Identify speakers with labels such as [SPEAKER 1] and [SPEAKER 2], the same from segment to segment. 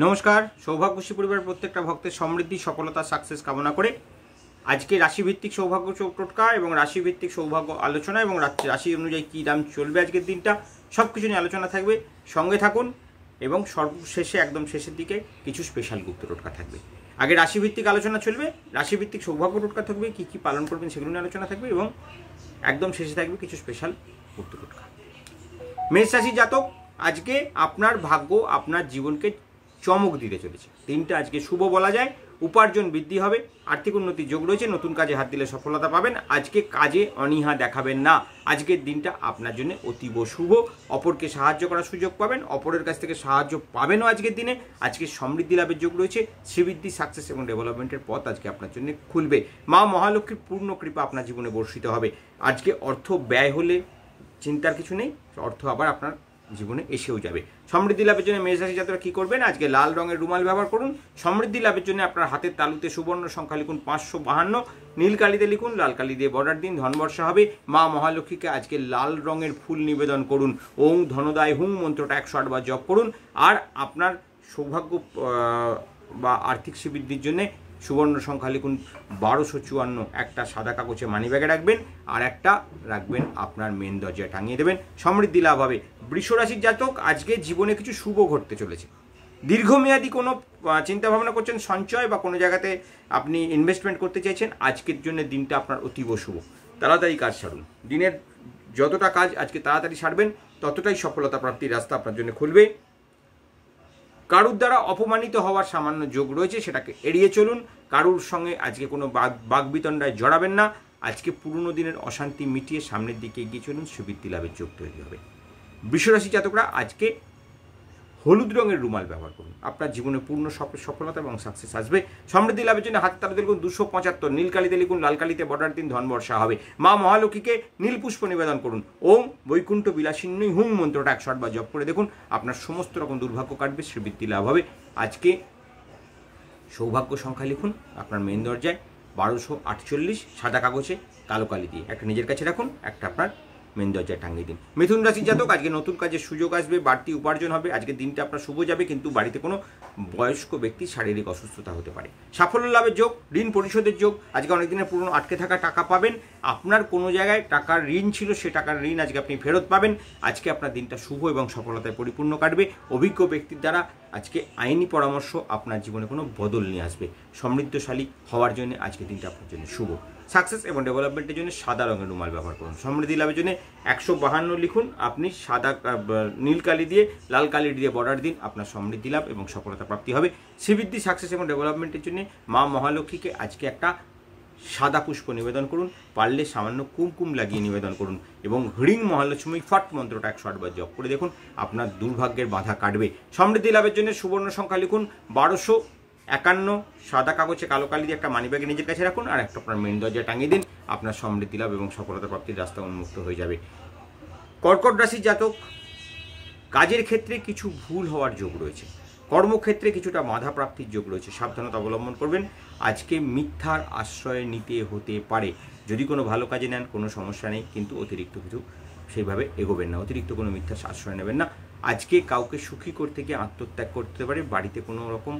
[SPEAKER 1] নমস্কার। সৌভাগ্যশ্রী পরিবারের প্রত্যেকটা ভক্তের সমৃদ্ধি, সফলতা, সাকসেস কামনা করে আজকে রাশিভিত্তিক সৌভাগ্য টোটকা এবং রাশিভিত্তিক সৌভাগ্য আলোচনা এবং রাশি অনুযায়ী কী দাম চলবে আজকের দিনটা সব কিছু নিয়ে আলোচনা থাকবে। সঙ্গে থাকুন এবং সর্বশেষে একদম শেষের দিকে কিছু স্পেশাল গুপ্ত টোটকা থাকবে। আগে রাশিভিত্তিক আলোচনা চলবে, রাশিভিত্তিক সৌভাগ্য টোটকা থাকবে, কী কী পালন করবেন সেগুলো নিয়ে আলোচনা থাকবে এবং একদম শেষে থাকবে কিছু স্পেশাল গুপ্ত টোটকা। মেষ রাশি জাতক, আজকে আপনার ভাগ্য আপনার জীবনকে চমক দিতে চলেছে। দিনটা আজকে শুভ বলা যায়। উপার্জন বৃদ্ধি হবে, আর্থিক উন্নতির যোগ রয়েছে, নতুন কাজে হাত দিলে সফলতা পাবেন। আজকে কাজে অনীহা দেখাবেন না। আজকের দিনটা আপনার জন্য অতীব শুভ। অপরকে সাহায্য করার সুযোগ পাবেন, অপরের কাছ থেকে সাহায্য পাবেনও আজকের দিনে। আজকে সমৃদ্ধি লাভের যোগ রয়েছে, শ্রীবৃদ্ধি, সাকসেস এবং ডেভেলপমেন্টের পথ আজকে আপনার জন্য খুলবে। মা মহালক্ষ্মীর পূর্ণ কৃপা আপনার জীবনে বর্ষিত হবে। আজকে অর্থ ব্যয় হলে চিন্তার কিছু নেই, অর্থ আবার আপনার জীবনে এসেও যাবে। সমৃদ্ধি লাভের জন্য মেষ রাশি জাতকরা কী করবেন? আজকে লাল রঙের রুমাল ব্যবহার করুন। সমৃদ্ধি লাভের জন্য আপনার হাতের তালুতে সুবর্ণ সংখ্যা লিখুন 552, নীল কালিতে লিখুন, লাল কালি দিয়ে বর্ডার দিন। ধনবর্ষা হবে। মা মহালক্ষ্মীকে আজকে লাল রঙের ফুল নিবেদন করুন। ওং ধনদায় হুং মন্ত্রটা 108 বার জপ করুন। আর আপনার সৌভাগ্য বা আর্থিক শ্রীবৃদ্ধির জন্যে সুবর্ণ সংখ্যা লিখুন 1254, একটা সাদা কাগজে মানি ব্যাগে রাখবেন আর একটা রাখবেন আপনার মেন দরজায় টাঙিয়ে দেবেন। সমৃদ্ধি লাভ হবে। বৃষ রাশির জাতক, আজকে জীবনে কিছু শুভ ঘটতে চলেছে। দীর্ঘমেয়াদী কোনো চিন্তাভাবনা করছেন, সঞ্চয় বা কোনো জায়গাতে আপনি ইনভেস্টমেন্ট করতে চাইছেন, আজকের জন্য দিনটা আপনার অতীব শুভ। তাড়াতাড়ি কাজ সারুন। দিনের যতটা কাজ আজকে তাড়াতাড়ি সারবেন ততটাই সফলতা প্রাপ্তির রাস্তা আপনার জন্য খুলবে। কারুর দ্বারা অপমানিত হওয়ার সামান্য যোগ রয়েছে, সেটাকে এড়িয়ে চলুন। কারুর সঙ্গে আজকে কোনো বাগবিতণ্ডায় জড়াবেন না। আজকে পুরনো দিনের অশান্তি মিটিয়ে সামনের দিকে এগিয়ে চলুন, সুবৃদ্ধি লাভের যোগ তৈরি হবে। বৃষরাশি জাতকরা আজকে হলুদ রঙের রুমাল ব্যবহার করুন। আপনার জীবনে পূর্ণ সফলতা এবং সাকসেস আসবে। সমৃদ্ধি লাভের জন্য হাত তালুতে লিখুন 275, নীল কালিতে লিখুন, লাল কালিতে বর্ডার দিন। ধনবর্ষা হবে। মা মহালক্ষ্মীকে নীল পুষ্প নিবেদন করুন। ওং বৈকুণ্ঠ বিলাসিন্নই হুং মন্ত্রটা 108 বার জপ করে দেখুন, আপনার সমস্ত রকম দুর্ভাগ্য কাটবে, শ্রীবৃদ্ধি লাভ হবে। আজকে সৌভাগ্য সংখ্যা লিখুন আপনার মেন দরজায় 1248, সাদা কাগজে কালো কালি দিয়ে একটা নিজের কাছে রাখুন, একটা আপনার মেন দরজায় টাঙিয়ে দিন। মিথুন রাশির জাতক, আজকে নতুন কাজের সুযোগ আসবে, বাড়তি উপার্জন হবে। আজকের দিনটা আপনার শুভ যাবে, কিন্তু বাড়িতে কোনো বয়স্ক ব্যক্তির শারীরিক অসুস্থতা হতে পারে। সাফল্য লাভের যোগ, ঋণ পরিশোধের যোগ। আজকে অনেক দিনের পুরনো আটকে থাকা টাকা পাবেন। আপনার কোনো জায়গায় টাকার ঋণ ছিল, সে টাকার ঋণ আজকে আপনি ফেরত পাবেন। আজকে আপনার দিনটা শুভ এবং সফলতায় পরিপূর্ণ কাটবে। অভিজ্ঞ ব্যক্তির দ্বারা আজকে আইনি পরামর্শ আপনার জীবনে কোনো বদল নিয়ে আসবে। সমৃদ্ধশালী হওয়ার জন্য আজকের দিনটা আপনার জন্য শুভ। সাকসেস এবং ডেভেলপমেন্টের জন্য সাদা রঙের রুমাল ব্যবহার করুন। সমৃদ্ধি লাভের জন্য 152 লিখুন, আপনি সাদা নীল কালি দিয়ে লাল কালি দিয়ে বর্ডার দিন, আপনার সমৃদ্ধি লাভ এবং সফলতা প্রাপ্তি হবে। শ্রীবৃদ্ধি, সাকসেস এবং ডেভেলপমেন্টের জন্য মা মহালক্ষ্মীকে আজকে একটা সাদা পুষ্প নিবেদন করুন। পারলে সামান্য কুমকুম লাগিয়ে নিবেদন করুন এবং হ্রিং মহালক্ষ্মী ফট মন্ত্রটা 108 বার জপ করে দেখুন, আপনার দুর্ভাগ্যের বাধা কাটবে। সমৃদ্ধি লাভের জন্য সুবর্ণ সংখ্যা লিখুন 1251, সাদা কাগজে কালো কালি দিয়ে একটা মানি ব্যাগে নিজের কাছে রাখুন আর একটা আপনার মেন দরজায় টাঙিয়ে দিন। আপনার সমৃদ্ধি লাভ এবং সফলতা প্রাপ্তির রাস্তা উন্মুক্ত হয়ে যাবে। কর্কট রাশির জাতক, কাজের ক্ষেত্রে কিছু ভুল হওয়ার যোগ রয়েছে, কর্মক্ষেত্রে কিছুটা বাধা প্রাপ্তির যোগ রয়েছে, সাবধানতা অবলম্বন করবেন। আজকে মিথ্যার আশ্রয় নিতে হতে পারে। যদি কোনো ভালো কাজে নেন কোনো সমস্যা নেই, কিন্তু অতিরিক্ত কিছু সেইভাবে এগোবেন না, অতিরিক্ত কোনো মিথ্যার আশ্রয় নেবেন না। আজকে কাউকে সুখী করতে গিয়ে আত্মত্যাগ করতে পারে, বাড়িতে কোনো রকম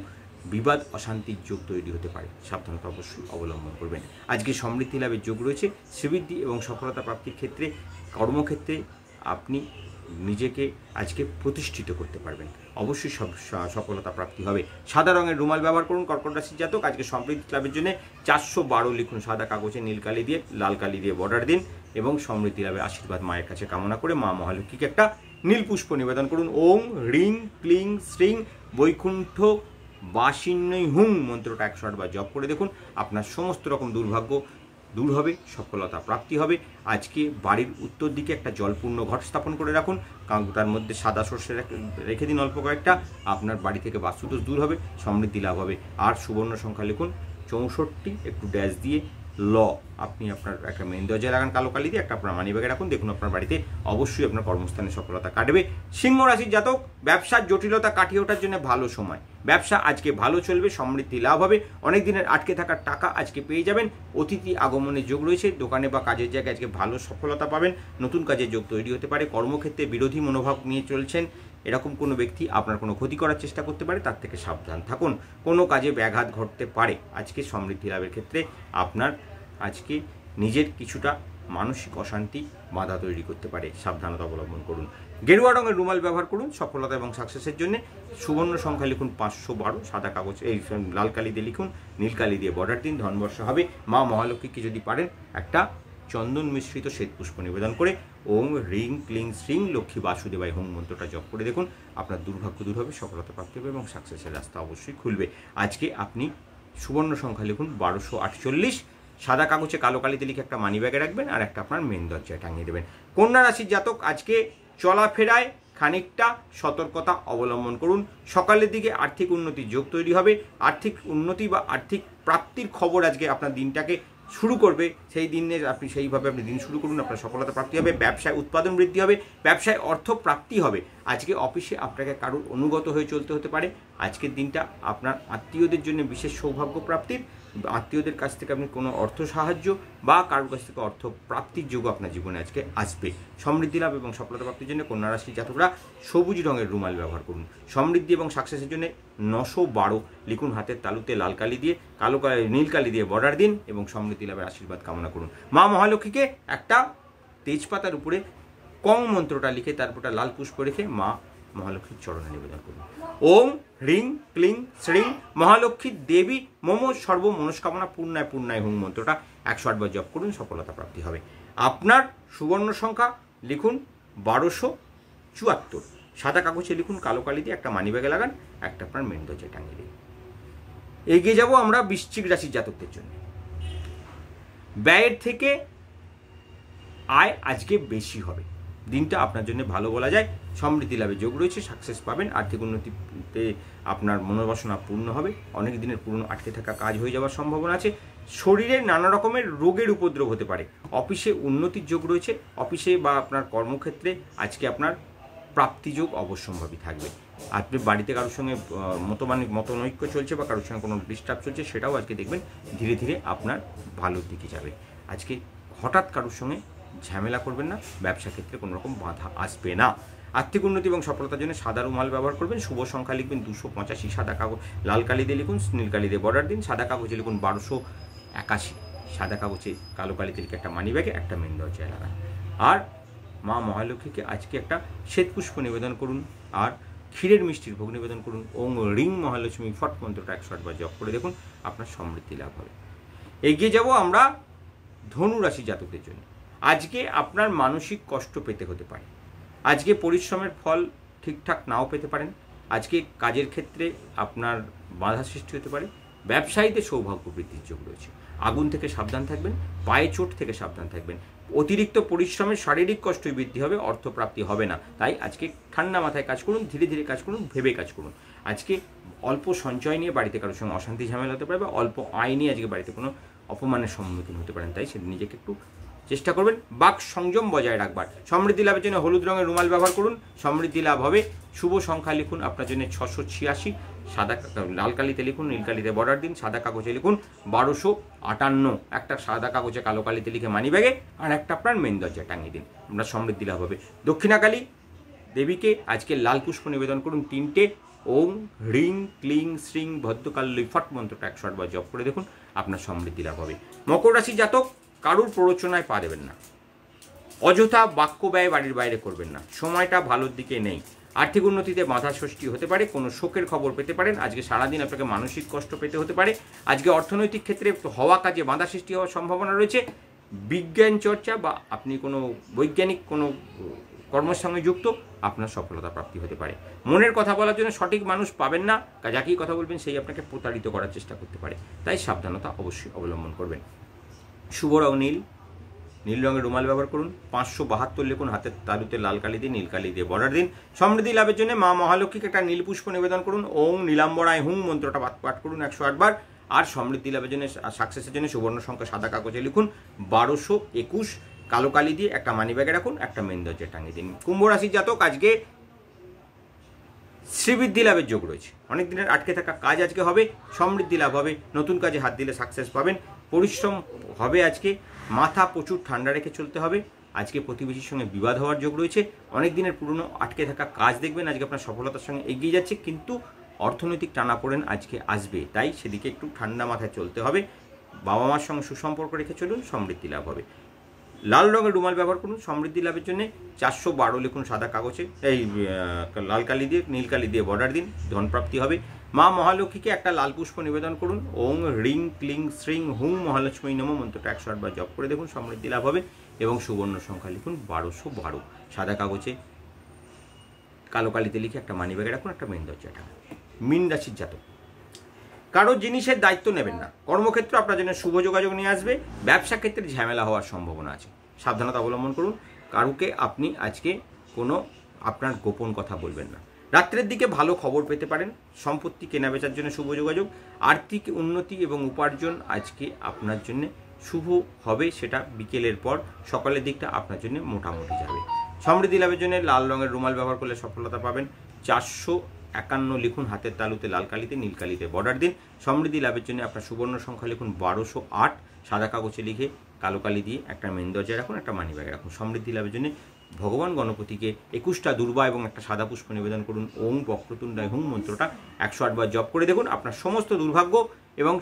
[SPEAKER 1] বিবাদ অশান্তির যোগ তৈরি হতে পারে, সাবধানতা অবশ্যই অবলম্বন করবেন। আজকে সমৃদ্ধি লাভের যোগ রয়েছে, শ্রীবৃদ্ধি এবং সফলতা প্রাপ্তির ক্ষেত্রে কর্মক্ষেত্রে আপনি নিজেকে আজকে প্রতিষ্ঠিত করতে পারবেন, অবশ্যই সফলতা প্রাপ্তি হবে। সাদা রঙের রুমাল ব্যবহার করুন কর্কট রাশির জাতক। আজকে সমৃদ্ধি লাভের জন্য 412 লিখুন, সাদা কাগজে নীল কালি দিয়ে লাল কালি দিয়ে বর্ডার দিন এবং সমৃদ্ধি লাভের আশীর্বাদ মায়ের কাছে কামনা করে মা মহালক্ষ্মীকে একটা নীল পুষ্প নিবেদন করুন। ওং হ্রিং ক্লিং শ্রিং বৈকুণ্ঠ বাসিন্নই হুং মন্ত্রটা 108 বার জপ করে দেখুন, আপনার সমস্ত রকম দুর্ভাগ্য দূর হবে, সফলতা প্রাপ্তি হবে। আজকে বাড়ির উত্তর দিকে একটা জলপূর্ণ ঘট স্থাপন করে রাখুন, কারণ তার মধ্যে সাদা সর্ষে রেখে দিন অল্প কয়েকটা, আপনার বাড়ি থেকে বাস্তুদোষ দূর হবে, সমৃদ্ধি লাভ হবে। আর সুবর্ণ সংখ্যা লিখুন 64, একটু ড্যাশ দিয়ে ল, আপনি আপনার একটা মেন দরজায় লাগান কালো কালি দিয়ে, একটা আপনার মানি ব্যাগে রাখুন, দেখুন আপনার বাড়িতে অবশ্যই আপনার কর্মস্থানে সফলতা কাটবে। সিংহ রাশির জাতক, ব্যবসার জটিলতা কাটিয়ে ওঠার জন্য ভালো সময়। ব্যবসা আজকে ভালো চলবে, সমৃদ্ধি লাভ হবে। অনেক দিনের আটকে থাকার টাকা আজকে পেয়ে যাবেন। অতিথি আগমনের যোগ রয়েছে, দোকানে বা কাজের জায়গায় আজকে ভালো সফলতা পাবেন, নতুন কাজের যোগ তৈরি হতে পারে। কর্মক্ষেত্রে বিরোধী মনোভাব নিয়ে চলছেন, এরকম কোনো ব্যক্তি আপনার কোনো ক্ষতি করার চেষ্টা করতে পারে, তার থেকে সাবধান থাকুন। কোনো কাজে ব্যাঘাত ঘটতে পারে। আজকে সমৃদ্ধি লাভের ক্ষেত্রে আপনার আজকে নিজের কিছুটা মানসিক অশান্তি বাধা তৈরি করতে পারে, সাবধানতা অবলম্বন করুন। গেরুয়া রঙের রুমাল ব্যবহার করুন সফলতা এবং সাকসেসের জন্য। সুবর্ণ সংখ্যা লিখুন 512, সাদা কাগজ এই লাল কালি দিয়ে লিখুন, নীল কালি দিয়ে বর্ডার দিন। ধনবর্ষা হবে। মা মহালক্ষ্মীকে যদি পারেন একটা চন্দন মিশ্রিত শ্বেতপুষ্প নিবেদন করে ওম হ্রিং ক্লিং শ্রিং লক্ষ্মী বাসুদেবাই হোম মন্ত্রটা জপ করে দেখুন, আপনার দুর্ভাগ্য দূর হবে, সফলতা প্রাপ্তি হবে এবং সাকসেসের রাস্তা অবশ্যই খুলবে। আজকে আপনি সুবর্ণ সংখ্যা লিখুন 1248, সাদা কাগজে কালো কালিতে লিখে একটা মানি ব্যাগে রাখবেন আর একটা আপনার মেন দরজায় টাঙিয়ে দেবেন। কন্যা রাশির জাতক আজকে চলাফেরায় খানিকটা সতর্কতা অবলম্বন করুন। সকালের দিকে আর্থিক উন্নতির যোগ তৈরি হবে। আর্থিক উন্নতি বা আর্থিক প্রাপ্তির খবর আজকে আপনার দিনটাকে শুরু করবে। সেই দিনে আপনি সেইভাবে আপনি দিন শুরু করুন, আপনার সফলতা প্রাপ্তি হবে। ব্যবসায় উৎপাদন বৃদ্ধি হবে, ব্যবসায় অর্থ প্রাপ্তি হবে। আজকে অফিসে আপনাকে কারোর অনুগত হয়ে চলতে হতে পারে। আজকের দিনটা আপনার আত্মীয়দের জন্য বিশেষ সৌভাগ্য প্রাপ্তির, আত্মীয়দের কাছ থেকে আপনি কোনো অর্থ সাহায্য বা কারোর কাছ থেকে অর্থ প্রাপ্তির যোগ আপনার জীবনে আজকে আসবে। সমৃদ্ধি লাভ এবং সফলতা প্রাপ্তির জন্য কন্যা রাশির জাতকরা সবুজ রঙের রুমাল ব্যবহার করুন। সমৃদ্ধি এবং সাকসেসের জন্য 912 লিখুন, হাতের তালুতে লাল কালি দিয়ে নীল কালি দিয়ে বর্ডার দিন এবং সমৃদ্ধি লাভের আশীর্বাদ কামনা করুন। মা মহালক্ষ্মীকে একটা তেজপাতার উপরে কং মন্ত্রটা লিখে তারপরটা লাল পুষ্প রেখে মা মহালক্ষ্মীর চরণে নিবেদন করুন। ওম হ্রিং ক্লিং শ্রিং মহালক্ষ্মী দেবী মম সর্ব মনস্কামনা পূর্ণায় পূর্ণায় হুম মন্ত্রটা 108 বার জপ করুন, সফলতা প্রাপ্তি হবে। আপনার সুবর্ণ সংখ্যা লিখুন 1274, সাদা কাগজে লিখুন কালো কালি দিয়ে একটা মানি ব্যাগে লাগান, একটা আপনার মেন দরজায় টাঙিয়ে দিন। এগিয়ে যাব আমরা বৃশ্চিক রাশির জাতকদের জন্য। ব্যয়ের থেকে আয় আজকে বেশি হবে। দিনটা আপনার জন্য ভালো বলা যায়। সমৃদ্ধি লাভের যোগ রয়েছে, সাকসেস পাবেন। আর্থিক উন্নতিতে আপনার মনোবাসনা পূর্ণ হবে। অনেক দিনের পুরনো আটকে থাকা কাজ হয়ে যাওয়ার সম্ভাবনা আছে। শরীরে নানা রকমের রোগের উপদ্রব হতে পারে। অফিসে উন্নতির যোগ রয়েছে। অফিসে বা আপনার কর্মক্ষেত্রে আজকে আপনার প্রাপ্তিযোগ অবশ্যম্ভাবী থাকবে। আপনি বাড়িতে কারোর সঙ্গে মতনৈক্য চলছে বা কারোর সঙ্গে কোনো ডিস্টার্ব চলছে, সেটাও আজকে দেখবেন ধীরে ধীরে আপনার ভালোর দিকে যাবে। আজকে হঠাৎ কারোর সঙ্গে ঝামেলা করবেন না, ব্যবসা ক্ষেত্রে কোনো রকম বাধা আসবে না। আর্থিক উন্নতি এবং সফলতার জন্য সাদা রুমাল ব্যবহার করবেন। শুভ সংখ্যা লিখবেন 285, সাদা কাগজ লাল কালি দিয়ে লিখুন, নীল কালি দিয়ে বর্ডার দিন। সাদা কাগজে লিখুন 1281, সাদা কাগজে কালো কালিতে লিখে একটা মানি ব্যাগে একটা মেন দরজায় লাগান। আর মা মহালক্ষ্মীকে আজকে একটা শ্বেতপুষ্প নিবেদন করুন আর ক্ষীরের মিষ্টির ভোগ নিবেদন করুন। ওং রিং মহালক্ষ্মী ফট মন্ত্রটা 108 বার জপ করে দেখুন, আপনার সমৃদ্ধি লাভ হবে। এগিয়ে যাব আমরা ধনু রাশি জাতকদের জন্য। আজকে আপনার মানসিক কষ্ট পেতে হতে পারে। আজকে পরিশ্রমের ফল ঠিকঠাক নাও পেতে পারেন। আজকে কাজের ক্ষেত্রে আপনার বাধা সৃষ্টি হতে পারে। ব্যবসায়ীতে সৌভাগ্য বৃদ্ধির যোগ রয়েছে। আগুন থেকে সাবধান থাকবেন, পায়ে চোট থেকে সাবধান থাকবেন। অতিরিক্ত পরিশ্রমের শারীরিক কষ্টই বৃদ্ধি হবে, অর্থপ্রাপ্তি হবে না। তাই আজকে ঠান্ডা মাথায় কাজ করুন, ধীরে ধীরে কাজ করুন, ভেবে কাজ করুন। আজকে অল্প সঞ্চয় নিয়ে বাড়িতে কারোর সঙ্গে অশান্তি ঝামেলা হতে পারে বা অল্প আয় নিয়ে আজকে বাড়িতে কোনো অপমানের সম্মুখীন হতে পারেন। তাই সেদিন নিজেকে একটু চেষ্টা করবেন বাক সংযম বজায় রাখবার। সমৃদ্ধি লাভের জন্য হলুদ রঙের রুমাল ব্যবহার করুন, সমৃদ্ধি লাভ হবে। শুভ সংখ্যা লিখুন আপনার জন্য 686, সাদা লাল কালিতে লিখুন, নীল কালিতে বর্ডার দিন। সাদা কাগজে লিখুন 1258, একটা সাদা কাগজে কালো কালিতে লিখে মানি ব্যাগে আর একটা আপনার মেন দরজায় টাঙিয়ে দিন, আপনার সমৃদ্ধি লাভ হবে। দক্ষিণাকালী দেবীকে আজকে লাল পুষ্প নিবেদন করুন 3টে। ওম হ্রিং ক্লিং শ্রিং ভদ্রকালী ফট মন্ত্রটা 108 বার জপ করে দেখুন, আপনার সমৃদ্ধি লাভ হবে। মকর রাশি জাতক কারুর প্ররোচনায় পা দেবেন না। অযথা বাক্য ব্যয় বাড়ির বাইরে করবেন না। সময়টা ভালোর দিকে নেই। আর্থিক উন্নতিতে বাধা সৃষ্টি হতে পারে, কোনো শোকের খবর পেতে পারেন। আজকে সারাদিন আপনাকে মানসিক কষ্ট পেতে হতে পারে। আজকে অর্থনৈতিক ক্ষেত্রে হওয়া কাজে বাধা সৃষ্টি হওয়ার সম্ভাবনা রয়েছে। বিজ্ঞান চর্চা বা আপনি কোনো বৈজ্ঞানিক কোনো কর্মের সঙ্গে যুক্ত, আপনার সফলতা প্রাপ্তি হতে পারে। মনের কথা বলার জন্য সঠিক মানুষ পাবেন না, যাকেই কথা বলবেন সেই আপনাকে প্রতারিত করার চেষ্টা করতে পারে। তাই সাবধানতা অবশ্যই অবলম্বন করবেন। শুভ রং নীল, নীল রঙের রুমাল ব্যবহার করুন। 572 লিখুন, হাতের তালুতে লাল কালি দিয়ে নীল কালি দিয়ে বর্ডার দিন। সমৃদ্ধি লাভের জন্য মা মহালক্ষ্মীকে একটা নীল পুষ্প নিবেদন করুন। ওং নীলাম্বরায় হুং মন্ত্রটা পাঠ করুন 108 বার। আর সমৃদ্ধি লাভের জন্য সাকসেসের জন্য সুবর্ণ সংখ্যা সাদা কাগজে লিখুন 1221, কালো কালি দিয়ে একটা মানি ব্যাগে রাখুন, একটা মেন দরজায় টাঙিয়ে দিন। কুম্ভ রাশির জাতক আজকে শ্রীবৃদ্ধি লাভের যোগ রয়েছে। অনেক দিনের আটকে থাকা কাজ আজকে হবে, সমৃদ্ধি লাভ হবে। নতুন কাজে হাত দিলে সাকসেস পাবেন। পরিশ্রম হবে আজকে, মাথা প্রচুর ঠান্ডা রেখে চলতে হবে। আজকে প্রতিবেশীর সঙ্গে বিবাদ হওয়ার যোগ রয়েছে। অনেক দিনের পুরনো আটকে থাকা কাজ দেখবেন আজকে আপনার সফলতার সঙ্গে এগিয়ে যাচ্ছে, কিন্তু অর্থনৈতিক টানাপোড়েন আজকে আসবে, তাই সেদিকে একটু ঠান্ডা মাথায় চলতে হবে। বাবা মার সঙ্গে সুসম্পর্ক রেখে চলুন, সমৃদ্ধি লাভ হবে। লাল রঙের রুমাল ব্যবহার করুন সমৃদ্ধি লাভের জন্য। 412 লিখুন সাদা কাগজে, এই লাল কালি দিয়ে নীল কালি দিয়ে বর্ডার দিন, ধনপ্রাপ্তি হবে। মা মহালক্ষ্মীকে একটা লাল পুষ্প নিবেদন করুন। ওং রিং ক্লিং শ্রিং হুং মহালক্ষ্মী নমঃ মন্ত্রটা 108 বার জপ করে দেখুন, সমৃদ্ধি লাভ হবে। এবং সুবর্ণ সংখ্যা লিখুন 1212, সাদা কাগজে কালো কালিতে লিখে একটা মানি ব্যাগে রাখুন, একটা মেন দরজায় টাকা। মীন রাশির জাতক, কারো জিনিসের দায়িত্ব নেবেন না। কর্মক্ষেত্রে আপনার জন্য শুভ যোগাযোগ নিয়ে আসবে। ব্যবসা ক্ষেত্রে ঝামেলা হওয়ার সম্ভাবনা আছে, সাবধানতা অবলম্বন করুন। কারুকে আপনি আজকে কোনো আপনার গোপন কথা বলবেন না। রাত্রের দিকে ভালো খবর পেতে পারেন। সম্পত্তি কেনাবেচার জন্য শুভ যোগাযোগ। আর্থিক উন্নতি এবং উপার্জন আজকে আপনার জন্য শুভ হবে, সেটা বিকেলের পর। সকালের দিকটা আপনার জন্য মোটামুটি যাবে। সমৃদ্ধি লাভের জন্য লাল রঙের রুমাল ব্যবহার করলে সফলতা পাবেন। 451 লিখুন হাতের তালুতে লাল কালিতে নীল কালিতে বর্ডার দিন। সমৃদ্ধি লাভের জন্য আপনার সুবর্ণ সংখ্যা লিখুন 1208, সাদা কাগজে লিখে কালো কালি দিয়ে একটা মেন দরজায় রাখুন, একটা মানি ব্যাগে রাখুন। সমৃদ্ধি লাভের জন্য ভগবান গণপতিকে 21টা দুর্বা এবং একটা সাদা পুষ্প নিবেদন করুন। ওং বক্রতুণ্ডায় হুং মন্ত্রটা 108 বার জপ করে দেখুন, আপনার সমস্ত দুর্ভাগ্য এবং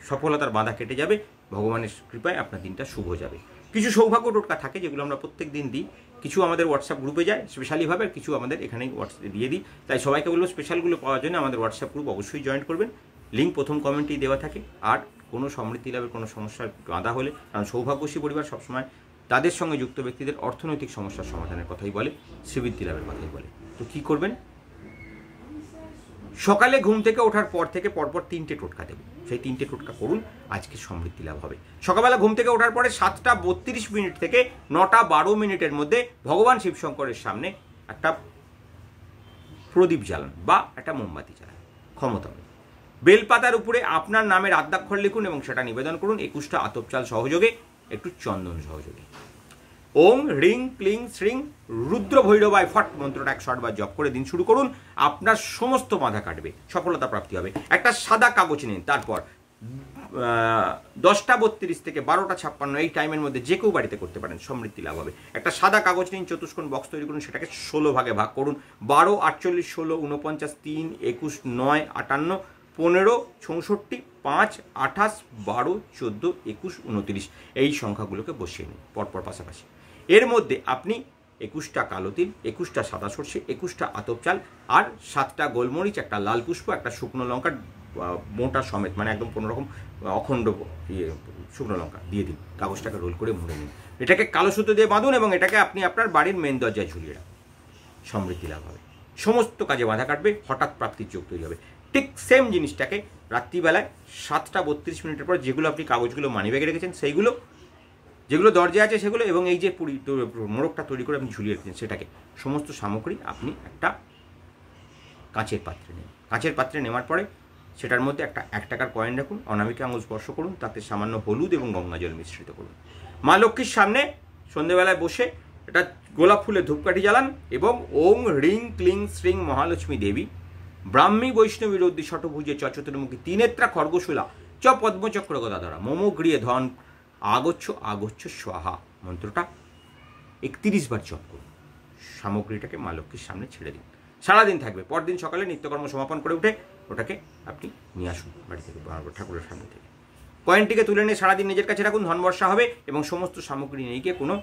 [SPEAKER 1] সফলতার বাধা কেটে যাবে। ভগবানের কৃপায় আপনার দিনটা শুভ যাবে। কিছু সৌভাগ্য টোটকা থাকে যেগুলো আমরা প্রত্যেক দিন দিই। কিছু আমাদের হোয়াটসঅ্যাপ গ্রুপে যায় স্পেশালিভাবে, আর কিছু আমাদের এখানেই হোয়াটসঅ্যাপে দিয়ে দিই। তাই সবাইকে বলবো স্পেশালগুলো পাওয়ার জন্য আমাদের হোয়াটসঅ্যাপ গ্রুপ অবশ্যই জয়েন করবেন। লিঙ্ক প্রথম কমেন্টেই দেওয়া থাকে। আর কোনো সমৃদ্ধি লাভের কোনো সমস্যার বাধা হলে, কারণ সৌভাগ্যশী পরিবার সবসময় তাদের সঙ্গে যুক্ত ব্যক্তিদের অর্থনৈতিক সমস্যার সমাধানের কথাই বলে, শ্রীবৃদ্ধি লাভের কথাই বলে। তো কী করবেন? সকালে ঘুম থেকে ওঠার পর থেকে পরপর 3টে টোটকা দেব, সেই 3টে টোটকা করুন, আজকে সমৃদ্ধি লাভ হবে। সকালবেলা ঘুম থেকে ওঠার পরে 7টা32 থেকে 9টা12 মধ্যে ভগবান শিবশঙ্করের সামনে একটা প্রদীপ জ্বালান বা একটা মোমবাতি জ্বালান ক্ষমতা। বেলপাতার উপরে আপনার নামের আদ্যাক্ষর লিখুন এবং সেটা নিবেদন করুন 21টা আতপ চাল সহযোগে, একটু চন্দন সহযোগে। ওং রিং ক্লিং শ্রিং রুদ্র ভৈরবায় ফট মন্ত্রটা 108 বার জপ করে দিন শুরু করুন। আপনার সমস্ত বাধা কাটবে, সফলতা প্রাপ্তি হবে। একটা সাদা কাগজ নিন, তারপর 10টা32 থেকে 12টা56 এই টাইমের মধ্যে যে কেউ বাড়িতে করতে পারেন, সমৃদ্ধি লাভ হবে। একটা সাদা কাগজ নিন, চতুষ্কোণ বক্স তৈরি করুন, সেটাকে 16 ভাগে ভাগ করুন। 12, 48, 16, 49, 3, 21, 9, 58, 15, 64, 5, 28, 12, 14, 21, 29 এই সংখ্যাগুলোকে বসিয়ে নিন পরপর পাশাপাশি। এর মধ্যে আপনি 21টা কালো তিল, 21টা সাদা সর্ষে, 21টা আতপ চাল আর 7টা গোলমরিচ, একটা লাল পুষ্প, একটা শুকনো লঙ্কা মোটা সমেত, মানে একদম কোনো রকম অখণ্ড শুকনো লঙ্কা দিয়ে দিন। কাগজটাকে রোল করে মুড়ে নিন, এটাকে কালো সুতো দিয়ে বাঁধুন এবং এটাকে আপনি আপনার বাড়ির মেন দরজায় ঝুলিয়ে রাখুন। সমৃদ্ধি লাভ হবে, সমস্ত কাজে বাধা কাটবে, হঠাৎ প্রাপ্তির যোগ তৈরি হবে। ঠিক সেম জিনিসটাকে রাত্রিবেলায় 7টা32 পর যেগুলো আপনি কাগজগুলো মানিব্যাগে রেখেছেন সেইগুলো, যেগুলো দরজায় আছে সেগুলো, এবং এই যে মোড়কটা তৈরি করে আপনি ঝুলিয়ে রেখেছেন সেটাকে, সমস্ত সামগ্রী আপনি একটা কাঁচের পাত্রে নিন। কাঁচের পাত্রে নেওয়ার পরে সেটার মধ্যে একটা 1 টাকার কয়েন রাখুন, অনামিকা আঙুল স্পর্শ করুন, তাতে সামান্য হলুদ এবং গঙ্গা জল মিশ্রিত করুন। মা লক্ষ্মীর সামনে সন্ধ্যেবেলায় বসে এটা গোলাপ ফুলের ধূপকাঠি জ্বালান এবং ওং রিং ক্লিং শ্রিং মহালক্ষ্মী দেবী ব্রাহ্মী বৈষ্ণবী রৌদ্রী শতভুজে চতুর্মুখী তিনেত্রা খড়গশুলা চ পদ্মচক্র গদাধরা মম গৃহে ধন আগচ্ছ আগচ্ছ স্বাহা মন্ত্রটা 31 বার জপ করুন। সামগ্রীটাকে মা লক্ষ্মীর সামনে ছেড়ে দিন, সারাদিন থাকবে। পরদিন সকালে নিত্যকর্ম সমাপন করে উঠে ওটাকে আপনি নিয়ে আসুন বাড়ি থেকে, ঠাকুরের সামনে থেকে। কয়েনটিকে তুলে নিয়ে সারাদিন নিজের কাছে রাখুন, ধন বর্ষা হবে। এবং সমস্ত সামগ্রী নিয়ে গিয়ে কোনো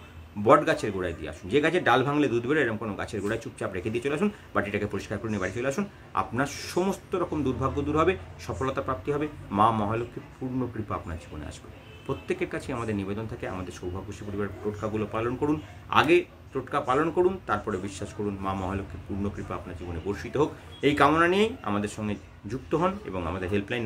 [SPEAKER 1] বট গাছের গোড়ায় দিয়ে আসুন। যে গাছের ডাল ভাঙলে দুধ বেরোয় এরকম কোনো গাছের গোড়ায় চুপচাপ রেখে দিয়ে চলে আসুন, বাটিটাকে পরিষ্কার করে নিয়ে বাড়ি চলে আসুন। আপনার সমস্ত রকম দুর্ভাগ্য দূর হবে, সফলতা প্রাপ্তি হবে, মা মহালক্ষ্মীর পূর্ণ কৃপা আপনার জীবনে আসবে। প্রত্যেকের কাছে আমাদের নিবেদন থাকে, আমাদের সৌভাগ্যশী পরিবারের টোটকাগুলো পালন করুন। আগে টোটকা পালন করুন, তারপরে বিশ্বাস করুন মা মহালক্ষ্মীর পূর্ণ কৃপা আপনার জীবনে বর্ষিত হোক। এই কামনা নিয়েই আমাদের সঙ্গে যুক্ত হন এবং আমাদের হেল্পলাইন